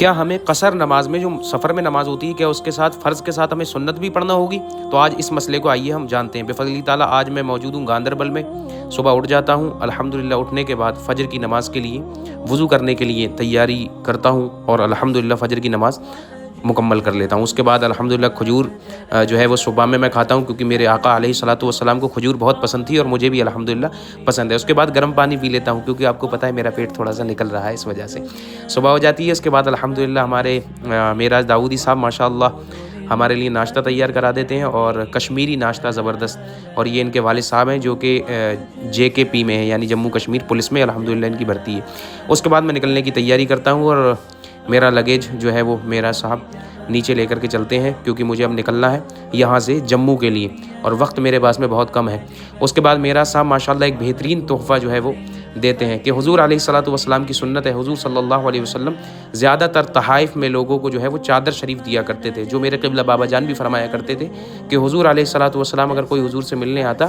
کیا ہمیں قصر نماز میں جو سفر میں نماز ہوتی ہے کیا اس کے ساتھ فرض کے ساتھ ہمیں سنت بھی پڑھنا ہوگی؟ تو آج اس مسئلے کو آئیے ہم جانتے ہیں۔ بفضل تعالیٰ آج میں موجود ہوں گاندربل میں۔ صبح اٹھ جاتا ہوں، الحمدللہ اٹھنے کے بعد فجر کی نماز کے لیے وضو کرنے کے لیے تیاری کرتا ہوں اور الحمدللہ فجر کی نماز مکمل کر لیتا ہوں۔ اس کے بعد الحمدللہ کھجور جو ہے وہ صبح میں کھاتا ہوں، کیونکہ میرے آقا علیہ الصلوۃ والسلام کو کھجور بہت پسند تھی اور مجھے بھی الحمدللہ پسند ہے۔ اس کے بعد گرم پانی پی لیتا ہوں، کیونکہ آپ کو پتہ ہے میرا پیٹ تھوڑا سا نکل رہا ہے، اس وجہ سے صبح ہو جاتی ہے۔ اس کے بعد الحمدللہ ہمارے معراج داؤدی صاحب ماشاءاللہ ہمارے لیے ناشتہ تیار کرا دیتے ہیں، اور کشمیری ناشتہ زبردست، اور یہ ان کے والد صاحب ہیں جو کہ JKP میں ہیں، یعنی جموں کشمیر پولیس میں الحمدللہ ان کی بھرتی ہے۔ اس کے بعد میں نکلنے کی تیاری کرتا ہوں، اور میرا لگیج جو ہے وہ میرا صاحب نیچے لے کر کے چلتے ہیں، کیونکہ مجھے اب نکلنا ہے یہاں سے جموں کے لیے، اور وقت میرے پاس میں بہت کم ہے۔ اس کے بعد میرا صاحب ماشاءاللہ ایک بہترین تحفہ جو ہے وہ دیتے ہیں کہ حضور علیہ الصلوۃ والسلام کی سنت ہے، حضور صلی اللہ علیہ وسلم زیادہ تر تحائف میں لوگوں کو جو ہے وہ چادر شریف دیا کرتے تھے، جو میرے قبلہ بابا جان بھی فرمایا کرتے تھے کہ حضور علیہ الصلوۃ والسلام اگر کوئی حضور سے ملنے آتا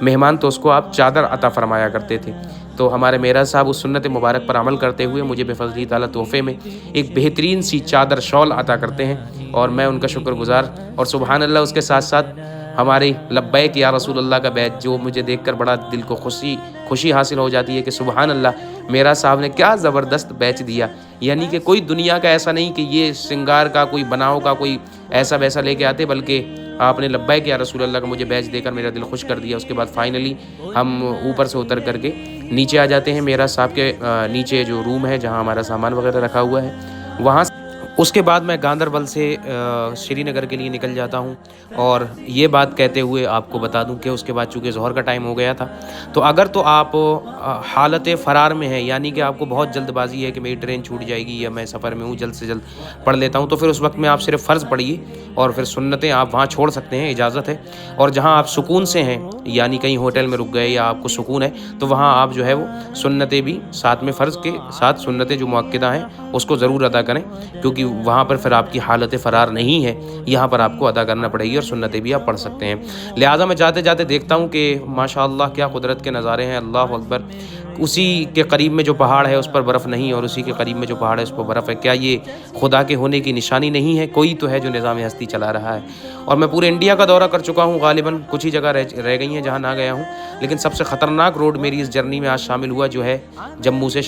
مہمان تو اس کو آپ چادر عطا فرمایا کرتے تھے۔ تو ہمارے معراج صاحب اس سنت مبارک پر عمل کرتے ہوئے مجھے بفضل تعالیٰ تحفے میں ایک بہترین سی چادر شال عطا کرتے ہیں، اور میں ان کا شکر گزار، اور سبحان اللہ اس کے ساتھ ساتھ ہماری لبیک یا رسول اللہ کا بیت جو مجھے دیکھ کر بڑا دل کو خوشی حاصل ہو جاتی ہے کہ سبحان اللہ میرا صاحب نے کیا زبردست بیچ دیا، یعنی کہ کوئی دنیا کا ایسا نہیں کہ یہ سنگار کا کوئی بناؤ کا کوئی ایسا ویسا لے کے آتے، بلکہ آپ نے لبیک یا رسول اللہ کا مجھے بیچ دے کر میرا دل خوش کر دیا۔ اس کے بعد فائنلی ہم اوپر سے اتر کر کے نیچے آ جاتے ہیں، میرا صاحب کے نیچے جو روم ہے جہاں ہمارا سامان وغیرہ رکھا ہوا ہے وہاں سے۔ اس کے بعد میں گاندربل سے سری نگر کے لیے نکل جاتا ہوں، اور یہ بات کہتے ہوئے آپ کو بتا دوں کہ اس کے بعد چونکہ ظہر کا ٹائم ہو گیا تھا، تو اگر تو آپ حالت فرار میں ہیں، یعنی کہ آپ کو بہت جلد بازی ہے کہ میری ٹرین چھوٹ جائے گی یا میں سفر میں ہوں جلد سے جلد پڑھ لیتا ہوں، تو پھر اس وقت میں آپ صرف فرض پڑھیے، اور پھر سنتیں آپ وہاں چھوڑ سکتے ہیں، اجازت ہے۔ اور جہاں آپ سکون سے ہیں، یعنی کہیں ہوٹل میں رک گئے یا آپ کو سکون ہے، تو وہاں آپ جو ہے وہ سنتیں بھی ساتھ میں فرض کے ساتھ سنتیں جو مؤکدہ ہیں اس کو ضرور ادا کریں، کیونکہ وہاں پر پھر آپ کی حالت فرار نہیں ہے، یہاں پر آپ کو ادا کرنا پڑے گی، اور سنتیں بھی آپ پڑھ سکتے ہیں۔ لہٰذا میں جاتے جاتے دیکھتا ہوں کہ ماشاءاللہ کیا قدرت کے نظارے ہیں، اللہ اکبر۔ اسی کے قریب میں جو پہاڑ ہے اس پر برف نہیں، اور اسی کے قریب میں جو پہاڑ ہے اس پر برف ہے۔ کیا یہ خدا کے ہونے کی نشانی نہیں ہے؟ کوئی تو ہے جو نظام ہستی چلا رہا ہے۔ اور میں پورے انڈیا کا دورہ کر چکا ہوں، غالباً کچھ ہی جگہ رہ گئی ہیں جہاں نہ گیا ہوں، لیکن سب سے خطرناک روڈ میری اس جرنی میں آج شامل ہوا جو ہے جموں سے